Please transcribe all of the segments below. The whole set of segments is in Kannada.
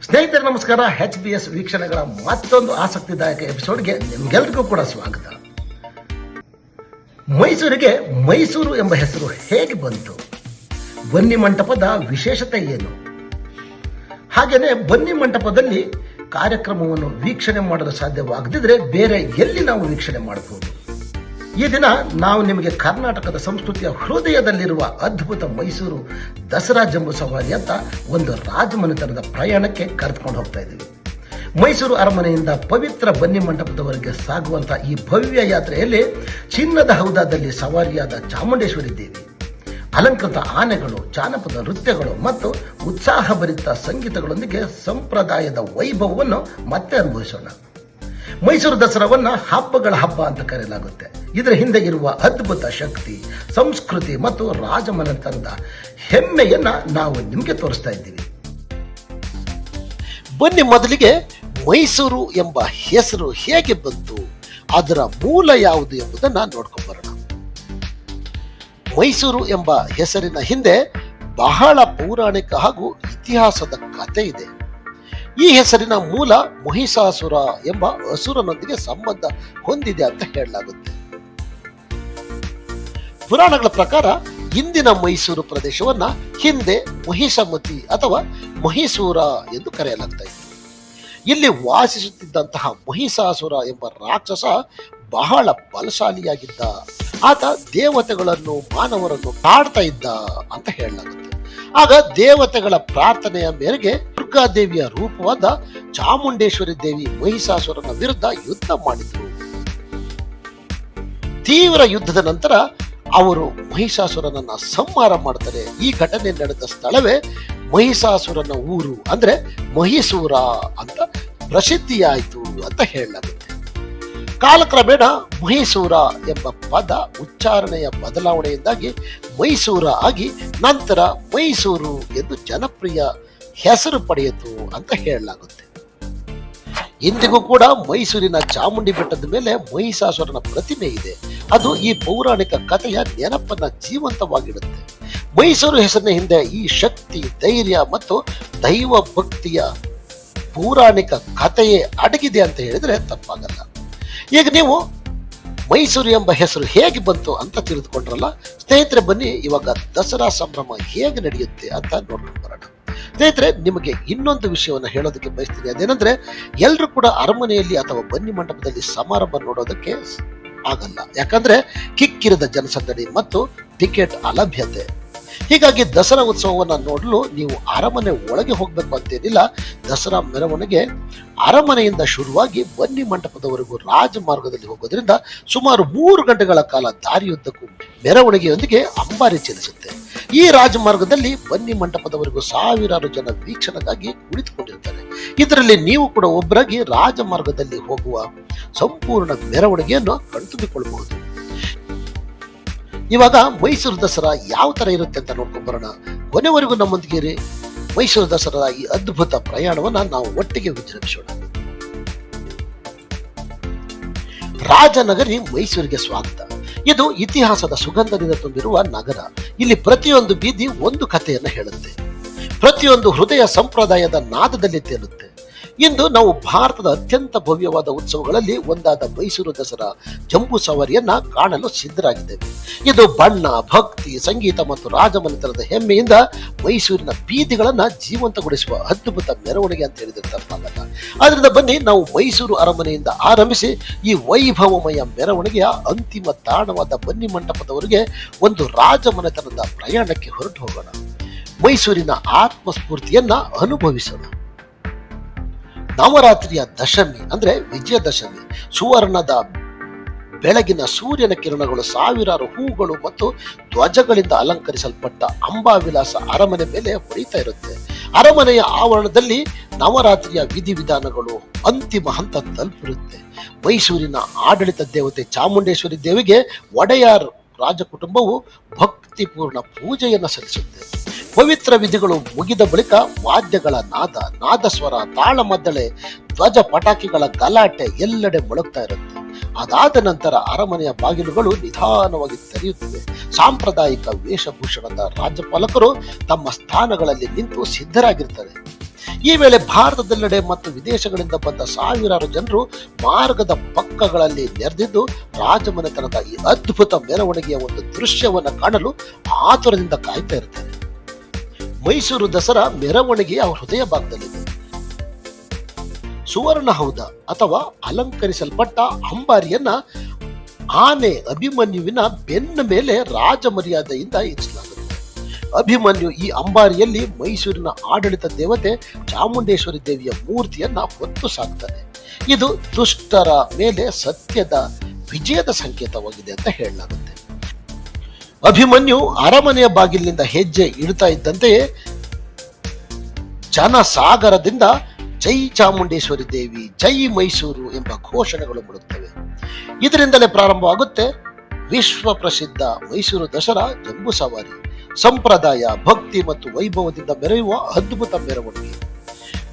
ಸ್ನೇಹಿತರೆ ನಮಸ್ಕಾರ. HBS ವೀಕ್ಷಣೆಗಳ ಮತ್ತೊಂದು ಆಸಕ್ತಿದಾಯಕ ಎಪಿಸೋಡ್ಗೆ ನಿಮ್ಗೆಲ್ರಿಗೂ ಕೂಡ ಸ್ವಾಗತ. ಮೈಸೂರಿಗೆ ಮೈಸೂರು ಎಂಬ ಹೆಸರು ಹೇಗೆ ಬಂತು? ಬನ್ನಿ ಮಂಟಪದ ವಿಶೇಷತೆ ಏನು? ಹಾಗೇನೆ ಬನ್ನಿ ಮಂಟಪದಲ್ಲಿ ಕಾರ್ಯಕ್ರಮವನ್ನು ವೀಕ್ಷಣೆ ಮಾಡಲು ಸಾಧ್ಯವಾಗದಿದ್ರೆ ಬೇರೆ ಎಲ್ಲಿ ನಾವು ವೀಕ್ಷಣೆ ಮಾಡಬಹುದು? ಈ ದಿನ ನಾವು ನಿಮಗೆ ಕರ್ನಾಟಕದ ಸಂಸ್ಕೃತಿಯ ಹೃದಯದಲ್ಲಿರುವ ಅದ್ಭುತ ಮೈಸೂರು ದಸರಾ ಜಂಬೂ ಸವಾರಿ ಅಂತ ಒಂದು ರಾಜಮನೆತನದ ಪ್ರಯಾಣಕ್ಕೆ ಕರೆದುಕೊಂಡು ಹೋಗ್ತಾ ಇದ್ದೀವಿ. ಮೈಸೂರು ಅರಮನೆಯಿಂದ ಪವಿತ್ರ ಬನ್ನಿ ಮಂಟಪದವರೆಗೆ ಸಾಗುವಂತಹ ಈ ಭವ್ಯ ಯಾತ್ರೆಯಲ್ಲಿ ಚಿನ್ನದ ಹೌದಾದಲ್ಲಿ ಸವಾರಿಯಾದ ಚಾಮುಂಡೇಶ್ವರಿ ದೇವಿ, ಅಲಂಕೃತ ಆನೆಗಳು, ಜಾನಪದ ನೃತ್ಯಗಳು ಮತ್ತು ಉತ್ಸಾಹಭರಿತ ಸಂಗೀತಗಳೊಂದಿಗೆ ಸಂಪ್ರದಾಯದ ವೈಭವವನ್ನು ಮತ್ತೆ ಅನುಭವಿಸೋಣ. ಮೈಸೂರು ದಸರಾವನ್ನ ಹಬ್ಬಗಳ ಹಬ್ಬ ಅಂತ ಕರೆಯಲಾಗುತ್ತೆ. ಇದರ ಹಿಂದೆ ಇರುವ ಅದ್ಭುತ ಶಕ್ತಿ, ಸಂಸ್ಕೃತಿ ಮತ್ತು ರಾಜಮನೆತನದ ಹೆಮ್ಮೆಯನ್ನ ನಾವು ನಿಮಗೆ ತೋರಿಸ್ತಾ ಇದ್ದೀವಿ. ಬನ್ನಿ ಮೊದಲಿಗೆ ಮೈಸೂರು ಎಂಬ ಹೆಸರು ಹೇಗೆ ಬಂತು, ಅದರ ಮೂಲ ಯಾವುದು ಎಂಬುದನ್ನು ನೋಡ್ಕೊಂಡು ಬರೋಣ. ಮೈಸೂರು ಎಂಬ ಹೆಸರಿನ ಹಿಂದೆ ಬಹಳ ಪೌರಾಣಿಕ ಹಾಗೂ ಇತಿಹಾಸದ ಕಥೆ ಇದೆ. ಈ ಹೆಸರಿನ ಮೂಲ ಮಹಿಷಾಸುರ ಎಂಬ ಅಸುರನೊಂದಿಗೆ ಸಂಬಂಧ ಹೊಂದಿದೆ ಅಂತ ಹೇಳಲಾಗುತ್ತೆ. ಪುರಾಣಗಳ ಪ್ರಕಾರ ಇಂದಿನ ಮೈಸೂರು ಪ್ರದೇಶವನ್ನ ಹಿಂದೆ ಮಹಿಷಮತಿ ಅಥವಾ ಮಹೀಸೂರ ಎಂದು ಕರೆಯಲಾಗ್ತಾ ಇತ್ತು. ಇಲ್ಲಿ ವಾಸಿಸುತ್ತಿದ್ದಂತಹ ಮಹಿಷಾಸುರ ಎಂಬ ರಾಕ್ಷಸ ಬಹಳ ಬಲಶಾಲಿಯಾಗಿದ್ದ. ಆತ ದೇವತೆಗಳನ್ನು ಮಾನವರನ್ನು ಕಾಡ್ತಾ ಇದ್ದ ಅಂತ ಹೇಳಲಾಗುತ್ತೆ. ಆಗ ದೇವತೆಗಳ ಪ್ರಾರ್ಥನೆಯ ಮೇರೆಗೆ ದುರ್ಗಾದೇವಿಯ ರೂಪವಾದ ಚಾಮುಂಡೇಶ್ವರಿ ದೇವಿ ಮಹಿಷಾಸುರನ ವಿರುದ್ಧ ಯುದ್ಧ ಮಾಡಿದ್ರು. ತೀವ್ರ ಯುದ್ಧದ ನಂತರ ಅವರು ಮಹಿಷಾಸುರನನ್ನ ಸಂಹಾರ ಮಾಡ್ತಾರೆ. ಈ ಘಟನೆ ನಡೆದ ಸ್ಥಳವೇ ಮಹಿಷಾಸುರನ ಊರು, ಅಂದ್ರೆ ಮಹೀಸೂರ ಅಂತ ಪ್ರಸಿದ್ಧಿಯಾಯಿತು ಅಂತ ಹೇಳಲಾಗುತ್ತೆ. ಕಾಲಕ್ರಮೇಣ ಮಹೀಸೂರ ಎಂಬ ಪದ ಉಚ್ಚಾರಣೆಯ ಬದಲಾವಣೆಯಿಂದಾಗಿ ಮೈಸೂರ ಆಗಿ ನಂತರ ಮೈಸೂರು ಎಂದು ಜನಪ್ರಿಯ ಹೆಸರು ಪಡೆಯಿತು ಅಂತ ಹೇಳಲಾಗುತ್ತೆ. ಇಂದಿಗೂ ಕೂಡ ಮೈಸೂರಿನ ಚಾಮುಂಡಿ ಬೆಟ್ಟದ ಮೇಲೆ ಮಹಿಷಾಸುರನ ಪ್ರತಿಮೆ ಇದೆ. ಅದು ಈ ಪೌರಾಣಿಕ ಕಥೆಯ ನೆನಪನ್ನ ಜೀವಂತವಾಗಿಡುತ್ತೆ. ಮೈಸೂರು ಹೆಸರಿನ ಹಿಂದೆ ಈ ಶಕ್ತಿ, ಧೈರ್ಯ ಮತ್ತು ದೈವ ಭಕ್ತಿಯ ಪೌರಾಣಿಕ ಕಥೆಯೇ ಅಡಗಿದೆ ಅಂತ ಹೇಳಿದ್ರೆ ತಪ್ಪಾಗಲ್ಲ. ಈಗ ನೀವು ಮೈಸೂರು ಎಂಬ ಹೆಸರು ಹೇಗೆ ಬಂತು ಅಂತ ತಿಳಿದುಕೊಂಡ್ರಲ್ಲ ಸ್ನೇಹಿತರೆ, ಬನ್ನಿ ಇವಾಗ ದಸರಾ ಸಂಭ್ರಮ ಹೇಗೆ ನಡೆಯುತ್ತೆ ಅಂತ ನೋಡ್ಕೊಂಡು ಬರೋಣ. ಸ್ನೇಹಿತರೆ, ನಿಮಗೆ ಇನ್ನೊಂದು ವಿಷಯವನ್ನು ಹೇಳೋದಕ್ಕೆ ಬಯಸ್ತೀನಿ. ಅದೇನಂದ್ರೆ, ಎಲ್ಲರೂ ಕೂಡ ಅರಮನೆಯಲ್ಲಿ ಅಥವಾ ಬನ್ನಿ ಮಂಟಪದಲ್ಲಿ ಸಮಾರಂಭ ನೋಡೋದಕ್ಕೆ ಆಗಲ್ಲ. ಯಾಕಂದ್ರೆ ಕಿಕ್ಕಿರಿದ ಜನಸಂದಣಿ ಮತ್ತು ಟಿಕೆಟ್ ಅಲಭ್ಯತೆ. ಹೀಗಾಗಿ ದಸರಾ ಉತ್ಸವವನ್ನು ನೋಡಲು ನೀವು ಅರಮನೆ ಒಳಗೆ ಹೋಗ್ಬೇಕು ಅಂತೇನಿಲ್ಲ. ದಸರಾ ಮೆರವಣಿಗೆ ಅರಮನೆಯಿಂದ ಶುರುವಾಗಿ ಬನ್ನಿ ಮಂಟಪದವರೆಗೂ ರಾಜಮಾರ್ಗದಲ್ಲಿ ಹೋಗೋದ್ರಿಂದ ಸುಮಾರು 3 ಗಂಟೆಗಳ ಕಾಲ ದಾರಿಯುದ್ದಕ್ಕೂ ಮೆರವಣಿಗೆಯೊಂದಿಗೆ ಅಂಬಾರಿ ಚಲಿಸುತ್ತೆ. ಈ ರಾಜಮಾರ್ಗದಲ್ಲಿ ಬನ್ನಿ ಮಂಟಪದವರೆಗೂ ಸಾವಿರಾರು ಜನ ವೀಕ್ಷಣೆಗಾಗಿ ಕುಳಿತುಕೊಂಡಿರ್ತಾರೆ. ಇದರಲ್ಲಿ ನೀವು ಕೂಡ ಒಬ್ಬರಾಗಿ ರಾಜಮಾರ್ಗದಲ್ಲಿ ಹೋಗುವ ಸಂಪೂರ್ಣ ಮೆರವಣಿಗೆಯನ್ನು ಕಣ್ತುಂಬಿಕೊಳ್ಳಬಹುದು. ಇವಾಗ ಮೈಸೂರು ದಸರಾ ಯಾವ ತರ ಇರುತ್ತೆ ಅಂತ ನೋಡ್ಕೊಂಡ್ ಬರೋಣ. ಕೊನೆವರೆಗೂ ನಮ್ಮೊಂದಿಗೆ ಇರಿ. ಮೈಸೂರು ದಸರಾ ಈ ಅದ್ಭುತ ಪ್ರಯಾಣವನ್ನ ನಾವು ಒಟ್ಟಿಗೆ ವಿಜೃಂಭಿಸೋಣ. ರಾಜನಗರಿ ಮೈಸೂರಿಗೆ ಸ್ವಾಗತ. ಇದು ಇತಿಹಾಸದ ಸುಗಂಧದಿಂದ ತುಂಬಿರುವ ನಗರ. ಇಲ್ಲಿ ಪ್ರತಿಯೊಂದು ಬೀದಿ ಒಂದು ಕಥೆಯನ್ನ ಹೇಳುತ್ತೆ. ಪ್ರತಿಯೊಂದು ಹೃದಯ ಸಂಪ್ರದಾಯದ ನಾದದಲ್ಲಿ ತೇಲುತ್ತೆ. ಇಂದು ನಾವು ಭಾರತದ ಅತ್ಯಂತ ಭವ್ಯವಾದ ಉತ್ಸವಗಳಲ್ಲಿ ಒಂದಾದ ಮೈಸೂರು ದಸರಾ ಜಂಬೂ ಸವಾರಿಯನ್ನ ಕಾಣಲು ಸಿದ್ಧರಾಗಿದ್ದೇವೆ. ಇದು ಬಣ್ಣ, ಭಕ್ತಿ, ಸಂಗೀತ ಮತ್ತು ರಾಜಮನೆತನದ ಹೆಮ್ಮೆಯಿಂದ ಮೈಸೂರಿನ ಬೀದಿಗಳನ್ನ ಜೀವಂತಗೊಳಿಸುವ ಅದ್ಭುತ ಮೆರವಣಿಗೆ ಅಂತ ಹೇಳಿದ್ರೆ ತಪ್ಪಾಗಲ್ಲ. ಆದ್ರಿಂದ ಬನ್ನಿ ನಾವು ಮೈಸೂರು ಅರಮನೆಯಿಂದ ಆರಂಭಿಸಿ ಈ ವೈಭವಮಯ ಮೆರವಣಿಗೆಯ ಅಂತಿಮ ತಾಣವಾದ ಬನ್ನಿ ಮಂಟಪದವರೆಗೆ ಒಂದು ರಾಜಮನೆತನದ ಪ್ರಯಾಣಕ್ಕೆ ಹೊರಟು ಹೋಗೋಣ. ಮೈಸೂರಿನ ಆತ್ಮಸ್ಫೂರ್ತಿಯನ್ನ ಅನುಭವಿಸೋಣ. ನವರಾತ್ರಿಯ ದಶಮಿ ಅಂದ್ರೆ ವಿಜಯದಶಮಿ, ಸುವರ್ಣದ ಬೆಳಗಿನ ಸೂರ್ಯನ ಕಿರಣಗಳು, ಸಾವಿರಾರು ಹೂಗಳು ಮತ್ತು ಧ್ವಜಗಳಿಂದ ಅಲಂಕರಿಸಲ್ಪಟ್ಟ ಅಂಬಾವಿಲಾಸ ಅರಮನೆ ಮೇಲೆ ಹೊಳಿತಾ ಇರುತ್ತೆ. ಅರಮನೆಯ ಆವರಣದಲ್ಲಿ ನವರಾತ್ರಿಯ ವಿಧಿವಿಧಾನಗಳು ಅಂತಿಮ ಹಂತ ತಲುಪಿರುತ್ತೆ. ಮೈಸೂರಿನ ಆಡಳಿತ ದೇವತೆ ಚಾಮುಂಡೇಶ್ವರಿ ದೇವಿಗೆ ಒಡೆಯಾರ್ ರಾಜಕುಟುಂಬವು ಭಕ್ತಿಪೂರ್ಣ ಪೂಜೆಯನ್ನು ಸಲ್ಲಿಸುತ್ತೆ. ಪವಿತ್ರ ವಿಧಿಗಳು ಮುಗಿದ ಬಳಿಕ ವಾದ್ಯಗಳ ನಾದ, ನಾದಸ್ವರ, ತಾಳಮದ್ದಳೆ, ಧ್ವಜ ಪಟಾಕಿಗಳ ಗಲಾಟೆ ಎಲ್ಲೆಡೆ ಮೊಳಗ್ತಾ ಇರುತ್ತೆ. ಅದಾದ ನಂತರ ಅರಮನೆಯ ಬಾಗಿಲುಗಳು ನಿಧಾನವಾಗಿ ತೆರೆಯುತ್ತವೆ. ಸಾಂಪ್ರದಾಯಿಕ ವೇಷಭೂಷಣದ ರಾಜ್ಯಪಾಲಕರು ತಮ್ಮ ಸ್ಥಾನಗಳಲ್ಲಿ ನಿಂತು ಸಿದ್ಧರಾಗಿರ್ತಾರೆ. ಈ ವೇಳೆ ಭಾರತದೆಲ್ಲೆಡೆ ಮತ್ತು ವಿದೇಶಗಳಿಂದ ಬಂದ ಸಾವಿರಾರು ಜನರು ಮಾರ್ಗದ ಪಕ್ಕಗಳಲ್ಲಿ ನೆರೆದಿದ್ದು ರಾಜಮನೆತನದ ಈ ಅದ್ಭುತ ಮೆರವಣಿಗೆಯ ಒಂದು ದೃಶ್ಯವನ್ನು ಕಾಣಲು ಆತುರದಿಂದ ಕಾಯ್ತಾ ಇರ್ತಾರೆ. ಮೈಸೂರು ದಸರಾ ಮೆರವಣಿಗೆಯ ಹೃದಯ ಭಾಗದಲ್ಲಿದೆ. ಸುವರ್ಣ ಹೌದ ಅಥವಾ ಅಲಂಕರಿಸಲ್ಪಟ್ಟ ಅಂಬಾರಿಯನ್ನ ಆನೆ ಅಭಿಮನ್ಯುವಿನ ಬೆನ್ನ ಮೇಲೆ ರಾಜ ಮರ್ಯಾದೆಯಿಂದ ಇರಿಸಲಾಗುತ್ತೆ. ಅಭಿಮನ್ಯು ಈ ಅಂಬಾರಿಯಲ್ಲಿ ಮೈಸೂರಿನ ಆಡಳಿತ ದೇವತೆ ಚಾಮುಂಡೇಶ್ವರಿ ದೇವಿಯ ಮೂರ್ತಿಯನ್ನ ಹೊತ್ತು ಸಾಕ್ತಾನೆ. ಇದು ದುಷ್ಟರ ಮೇಲೆ ಸತ್ಯದ ವಿಜಯದ ಸಂಕೇತವಾಗಿದೆ ಅಂತ ಹೇಳಲಾಗುತ್ತೆ. ಅಭಿಮನ್ಯು ಅರಮನೆಯ ಬಾಗಿಲಿನಿಂದ ಹೆಜ್ಜೆ ಇಡ್ತಾ ಇದ್ದಂತೆಯೇ ಜನಸಾಗರದಿಂದ ಜೈ ಚಾಮುಂಡೇಶ್ವರಿ ದೇವಿ, ಜೈ ಮೈಸೂರು ಎಂಬ ಘೋಷಣೆಗಳು ಮೂಡುತ್ತವೆ. ಇದರಿಂದಲೇ ಪ್ರಾರಂಭವಾಗುತ್ತೆ ವಿಶ್ವ ಪ್ರಸಿದ್ಧ ಮೈಸೂರು ದಸರಾ ಜಂಬೂ ಸವಾರಿ. ಸಂಪ್ರದಾಯ, ಭಕ್ತಿ ಮತ್ತು ವೈಭವದಿಂದ ಮೆರೆಯುವ ಅದ್ಭುತ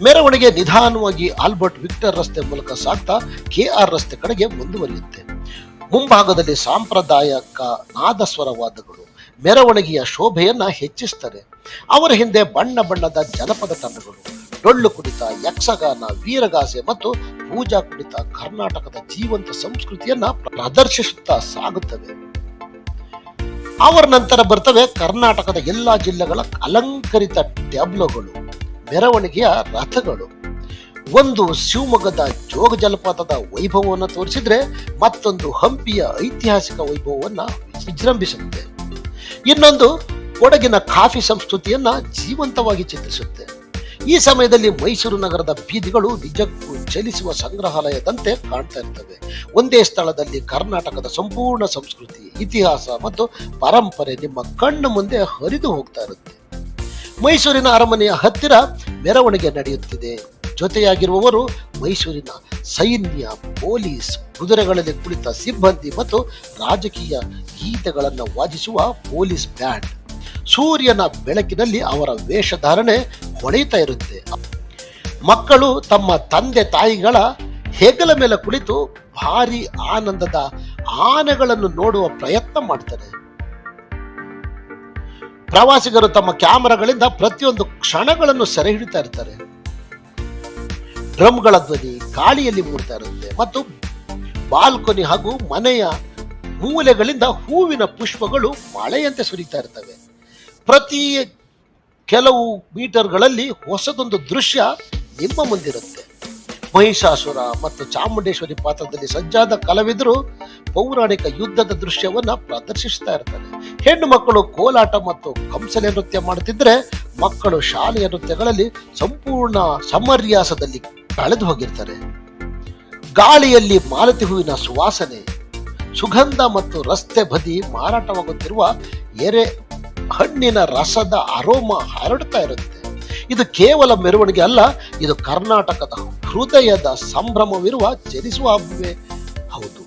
ಮೆರವಣಿಗೆ ನಿಧಾನವಾಗಿ ಆಲ್ಬರ್ಟ್ ವಿಕ್ಟರ್ ರಸ್ತೆ ಮೂಲಕ ಸಾಗ್ತಾ KR ರಸ್ತೆ ಕಡೆಗೆ ಮುಂದುವರಿಯುತ್ತೆ. ಮುಂಭಾಗದಲ್ಲಿ ಸಾಂಪ್ರದಾಯಿಕ ನಾದಸ್ವರವಾದಗಳು ಮೆರವಣಿಗೆಯ ಶೋಭೆಯನ್ನ ಹೆಚ್ಚಿಸ್ತಾರೆ. ಅವರ ಹಿಂದೆ ಬಣ್ಣ ಬಣ್ಣದ ಜನಪದ ತಂಡಗಳು, ಡೊಳ್ಳು ಕುಣಿತ, ಯಕ್ಷಗಾನ, ವೀರಗಾಸೆ ಮತ್ತು ಪೂಜಾ ಕುಣಿತ ಕರ್ನಾಟಕದ ಜೀವಂತ ಸಂಸ್ಕೃತಿಯನ್ನ ಪ್ರದರ್ಶಿಸುತ್ತಾ ಸಾಗುತ್ತವೆ. ಅವರ ನಂತರ ಬರ್ತವೆ ಕರ್ನಾಟಕದ ಎಲ್ಲಾ ಜಿಲ್ಲೆಗಳ ಅಲಂಕರಿತ ಟ್ಯಾಬ್ಲೋಗಳು, ಮೆರವಣಿಗೆಯ ರಥಗಳು. ಒಂದು ಶಿವಮೊಗ್ಗದ ಜೋಗ ಜಲಪಾತದ ವೈಭವವನ್ನು ತೋರಿಸಿದ್ರೆ ಮತ್ತೊಂದು ಹಂಪಿಯ ಐತಿಹಾಸಿಕ ವೈಭವವನ್ನ ವಿಜೃಂಭಿಸುತ್ತೆ. ಇನ್ನೊಂದು ಕೊಡಗಿನ ಕಾಫಿ ಸಂಸ್ಕೃತಿಯನ್ನ ಜೀವಂತವಾಗಿ ಚಿತ್ರಿಸುತ್ತೆ. ಈ ಸಮಯದಲ್ಲಿ ಮೈಸೂರು ನಗರದ ಬೀದಿಗಳು ನಿಜಕ್ಕೂ ಚಲಿಸುವ ಸಂಗ್ರಹಾಲಯದಂತೆ ಕಾಣ್ತಾ ಇರ್ತವೆ. ಒಂದೇ ಸ್ಥಳದಲ್ಲಿ ಕರ್ನಾಟಕದ ಸಂಪೂರ್ಣ ಸಂಸ್ಕೃತಿ, ಇತಿಹಾಸ ಮತ್ತು ಪರಂಪರೆ ನಿಮ್ಮ ಕಣ್ಣು ಮುಂದೆ ಹರಿದು ಹೋಗ್ತಾ ಇರುತ್ತೆ. ಮೈಸೂರಿನ ಅರಮನೆಯ ಹತ್ತಿರ ಮೆರವಣಿಗೆ ನಡೆಯುತ್ತಿದೆ. ಜೊತೆಯಾಗಿರುವವರು ಮೈಸೂರಿನ ಸೈನ್ಯ, ಪೊಲೀಸ್, ಕುದುರೆಗಳಲ್ಲಿ ಕುಳಿತ ಸಿಬ್ಬಂದಿ ಮತ್ತು ರಾಜಕೀಯ ಗೀತೆಗಳನ್ನು ವಾದಿಸುವ ಪೊಲೀಸ್ ಬ್ಯಾಂಡ್. ಸೂರ್ಯನ ಬೆಳಕಿನಲ್ಲಿ ಅವರ ವೇಷಧಾರಣೆ ಹೊಳೆಯುತ್ತಾ ಇರುತ್ತೆ. ಮಕ್ಕಳು ತಮ್ಮ ತಂದೆ ತಾಯಿಗಳ ಹೆಗಲ ಮೇಲೆ ಕುಳಿತು ಭಾರಿ ಆನಂದದ ಆನೆಗಳನ್ನು ನೋಡುವ ಪ್ರಯತ್ನ ಮಾಡ್ತಾರೆ. ಪ್ರವಾಸಿಗರು ತಮ್ಮ ಕ್ಯಾಮೆರಾಗಳಿಂದ ಪ್ರತಿಯೊಂದು ಕ್ಷಣಗಳನ್ನು ಸೆರೆ ಹಿಡಿತಾ ಇರ್ತಾರೆ. ಡ್ರಮ್ಗಳ ಧ್ವನಿ ಗಾಳಿಯಲ್ಲಿ ಮೂಡ್ತಾ ಇರುತ್ತೆ ಮತ್ತು ಬಾಲ್ಕೊನಿ ಹಾಗೂ ಮನೆಯ ಮೂಲೆಗಳಿಂದ ಹೂವಿನ ಪುಷ್ಪಗಳು ಮಳೆಯಂತೆ ಸುರಿತಾ ಇರ್ತವೆ. ಪ್ರತಿ ಕೆಲವು ಮೀಟರ್ಗಳಲ್ಲಿ ಹೊಸದೊಂದು ದೃಶ್ಯ ನಿಮ್ಮ ಮುಂದಿರುತ್ತೆ. ಮಹಿಷಾಸುರ ಮತ್ತು ಚಾಮುಂಡೇಶ್ವರಿ ಪಾತ್ರದಲ್ಲಿ ಸಜ್ಜಾದ ಕಲಾವಿದರು ಪೌರಾಣಿಕ ಯುದ್ಧದ ದೃಶ್ಯವನ್ನ ಪ್ರದರ್ಶಿಸ್ತಾ ಇರ್ತಾರೆ. ಹೆಣ್ಣು ಮಕ್ಕಳು ಕೋಲಾಟ ಮತ್ತು ಕಂಸಲೆ ನೃತ್ಯ ಮಾಡುತ್ತಿದ್ರೆ, ಮಕ್ಕಳು ಶಾಲೆಯ ನೃತ್ಯಗಳಲ್ಲಿ ಸಂಪೂರ್ಣ ಸಮರ್ಯಾಸದಲ್ಲಿ ಕಳೆದು ಹೋಗಿರ್ತಾರೆ. ಗಾಳಿಯಲ್ಲಿ ಮಾಲತಿ ಹೂವಿನ ಸುವಾಸನೆ, ಸುಗಂಧ ಮತ್ತು ರಸ್ತೆ ಬದಿ ಮಾರಾಟವಾಗುತ್ತಿರುವ ಎರೆ ಹಣ್ಣಿನ ರಸದ ಅರೋಮ ಹರಡ್ತಾ ಇರುತ್ತೆ. ಇದು ಕೇವಲ ಮೆರವಣಿಗೆ ಅಲ್ಲ, ಇದು ಕರ್ನಾಟಕದ ಹೃದಯದ ಸಂಭ್ರಮವಿರುವ ಚಲಿಸುವ ಹಬ್ಬವೇ ಹೌದು.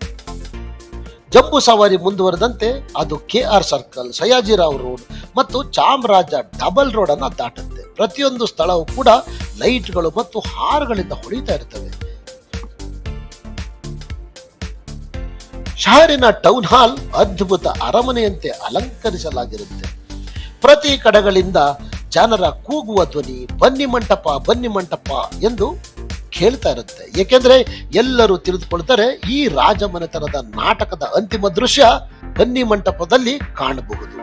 ಜಂಬೂ ಸವಾರಿ ಮುಂದುವರೆದಂತೆ ಅದು KR ಸರ್ಕಲ್, ಸಯಾಜಿರಾವ್ ರೋಡ್ ಮತ್ತು ಚಾಮರಾಜ ಡಬಲ್ ರೋಡ್ ಅನ್ನ ದಾಟುತ್ತೆ. ಪ್ರತಿಯೊಂದು ಸ್ಥಳವೂ ಕೂಡ ಲೈಟ್ಗಳು ಮತ್ತು ಹಾರಗಳಿಂದ ಹೊಳಿತಾ ಇರ್ತವೆ. ಶಹರಿನ ಟೌನ್ ಹಾಲ್ ಅದ್ಭುತ ಅರಮನೆಯಂತೆ ಅಲಂಕರಿಸಲಾಗಿರುತ್ತೆ. ಪ್ರತಿ ಕಡೆಗಳಿಂದ ಜನರ ಕೂಗುವ ಧ್ವನಿ ಬನ್ನಿ ಮಂಟಪ ಬನ್ನಿ ಮಂಟಪ ಎಂದು ಕೇಳ್ತಾ ಇರುತ್ತೆ. ಏಕೆಂದ್ರೆ ಎಲ್ಲರೂ ತಿಳಿದುಕೊಳ್ತಾರೆ, ಈ ರಾಜಮನೆತನದ ನಾಟಕದ ಅಂತಿಮ ದೃಶ್ಯ ಬನ್ನಿ ಮಂಟಪದಲ್ಲಿ ಕಾಣಬಹುದು.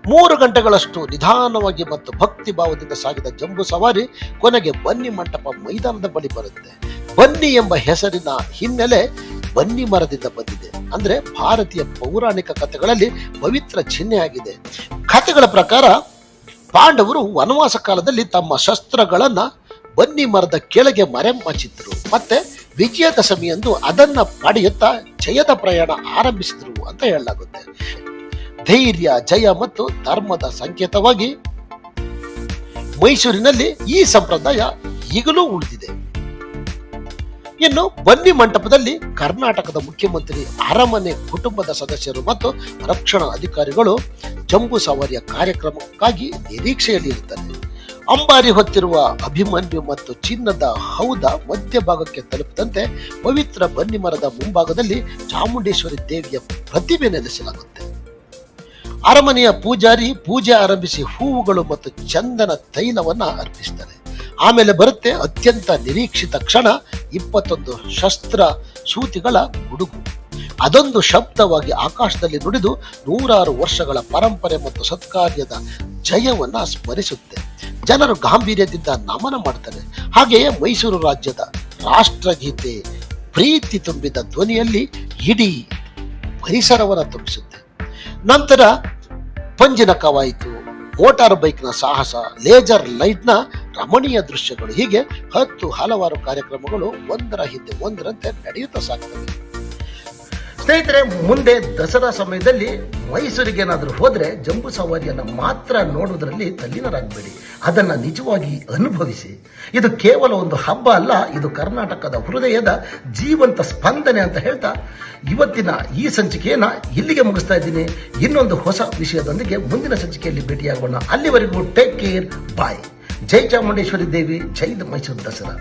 3 ಗಂಟೆಗಳಷ್ಟು ನಿಧಾನವಾಗಿ ಮತ್ತು ಭಕ್ತಿ ಭಾವದಿಂದ ಸಾಗಿದ ಜಂಬೂ ಸವಾರಿ ಕೊನೆಗೆ ಬನ್ನಿ ಮಂಟಪ ಮೈದಾನದ ಬಳಿ ಬರುತ್ತೆ. ಬನ್ನಿ ಎಂಬ ಹೆಸರಿನ ಹಿನ್ನೆಲೆ ಬನ್ನಿ ಮರದಿಂದ ಬಂದಿದೆ. ಅಂದ್ರೆ ಭಾರತೀಯ ಪೌರಾಣಿಕ ಕಥೆಗಳಲ್ಲಿ ಪವಿತ್ರ ಚಿಹ್ನೆಯಾಗಿದೆ. ಕಥೆಗಳ ಪ್ರಕಾರ ಪಾಂಡವರು ವನವಾಸ ಕಾಲದಲ್ಲಿ ತಮ್ಮ ಶಸ್ತ್ರಗಳನ್ನ ಬನ್ನಿ ಮರದ ಕೆಳಗೆ ಮರೆಮಾಚಿದ್ರು. ಮತ್ತೆ ವಿಜಯದಶಮಿಯಂದು ಅದನ್ನ ಪಡೆಯುತ್ತಾ ಜಯದ ಪ್ರಯಾಣ ಆರಂಭಿಸಿದ್ರು ಅಂತ ಹೇಳಲಾಗುತ್ತೆ. ಧೈರ್ಯ, ಜಯ ಮತ್ತು ಧರ್ಮದ ಸಂಕೇತವಾಗಿ ಮೈಸೂರಿನಲ್ಲಿ ಈ ಸಂಪ್ರದಾಯ ಈಗಲೂ ಉಳಿದಿದೆ. ಇನ್ನು ಬನ್ನಿ ಮಂಟಪದಲ್ಲಿ ಕರ್ನಾಟಕದ ಮುಖ್ಯಮಂತ್ರಿ, ಅರಮನೆ ಕುಟುಂಬದ ಸದಸ್ಯರು ಮತ್ತು ರಕ್ಷಣಾ ಅಧಿಕಾರಿಗಳು ಜಂಬೂ ಸವಾರಿಯ ಕಾರ್ಯಕ್ರಮಕ್ಕಾಗಿ ನಿರೀಕ್ಷೆಯಲ್ಲಿ ಇರುತ್ತಾರೆ. ಅಂಬಾರಿ ಹೊತ್ತಿರುವ ಅಭಿಮನ್ಯು ಮತ್ತು ಚಿನ್ನದ ಹೌದ ಮಧ್ಯಭಾಗಕ್ಕೆ ತಲುಪಿದಂತೆ ಪವಿತ್ರ ಬನ್ನಿ ಮರದ ಮುಂಭಾಗದಲ್ಲಿ ಚಾಮುಂಡೇಶ್ವರಿ ದೇವಿಯ ಪ್ರತಿಮೆ ನೆಲೆಸಲಾಗುತ್ತೆ. ಅರಮನೆಯ ಪೂಜಾರಿ ಪೂಜೆ ಆರಂಭಿಸಿ ಹೂವುಗಳು ಮತ್ತು ಚಂದನ ತೈಲವನ್ನ ಅರ್ಪಿಸ್ತಾರೆ. ಆಮೇಲೆ ಬರುತ್ತೆ ಅತ್ಯಂತ ನಿರೀಕ್ಷಿತ ಕ್ಷಣ, 21 ಶಸ್ತ್ರ ಸೂತಿಗಳ ಗುಡುಗು. ಅದೊಂದು ಶಬ್ದವಾಗಿ ಆಕಾಶದಲ್ಲಿ ನುಡಿದು 100 ವರ್ಷಗಳ ಪರಂಪರೆ ಮತ್ತು ಸತ್ಕಾರ್ಯದ ಜಯವನ್ನ ಸ್ಮರಿಸುತ್ತೆ. ಜನರು ಗಾಂಭೀರ್ಯದಿಂದ ನಮನ ಮಾಡ್ತಾರೆ. ಹಾಗೆಯೇ ಮೈಸೂರು ರಾಜ್ಯದ ರಾಷ್ಟ್ರಗೀತೆ ಪ್ರೀತಿ ತುಂಬಿದ ಧ್ವನಿಯಲ್ಲಿ ಇಡೀ ಪರಿಸರವನ್ನು ತುಂಬಿಸುತ್ತೆ. ನಂತರ ಪಂಜಿನ ಕವಾಯಿತು, ಮೋಟಾರ್ ಬೈಕ್ನ ಸಾಹಸ, ಲೇಜರ್ ಲೈಟ್ನ ರಮಣೀಯ ದೃಶ್ಯಗಳು, ಹೀಗೆ ಹಲವಾರು ಕಾರ್ಯಕ್ರಮಗಳು ಒಂದರ ಹಿಂದೆ ಒಂದರಂತೆ ನಡೆಯುತ್ತಾ ಸಾಗ್ತವೆ. ಸ್ನೇಹಿತರೆ, ಮುಂದೆ ದಸರಾ ಸಮಯದಲ್ಲಿ ಮೈಸೂರಿಗೆ ಏನಾದರೂ ಹೋದರೆ ಜಂಬೂ ಸವಾರಿಯನ್ನು ಮಾತ್ರ ನೋಡುವುದರಲ್ಲಿ ತಲ್ಲೀನರಾಗಬೇಡಿ, ಅದನ್ನು ನಿಜವಾಗಿ ಅನುಭವಿಸಿ. ಇದು ಕೇವಲ ಒಂದು ಹಬ್ಬ ಅಲ್ಲ, ಇದು ಕರ್ನಾಟಕದ ಹೃದಯದ ಜೀವಂತ ಸ್ಪಂದನೆ ಅಂತ ಹೇಳ್ತಾ ಇವತ್ತಿನ ಈ ಸಂಚಿಕೆಯನ್ನು ಇಲ್ಲಿಗೆ ಮುಗಿಸ್ತಾ ಇದ್ದೀನಿ. ಇನ್ನೊಂದು ಹೊಸ ವಿಷಯದೊಂದಿಗೆ ಮುಂದಿನ ಸಂಚಿಕೆಯಲ್ಲಿ ಭೇಟಿಯಾಗೋಣ. ಅಲ್ಲಿವರೆಗೂ ಟೇಕ್ ಕೇರ್, ಬಾಯ್. ಜೈ ಚಾಮುಂಡೇಶ್ವರಿ ದೇವಿ, ಜೈ ಮೈಸೂರು ದಸರಾ.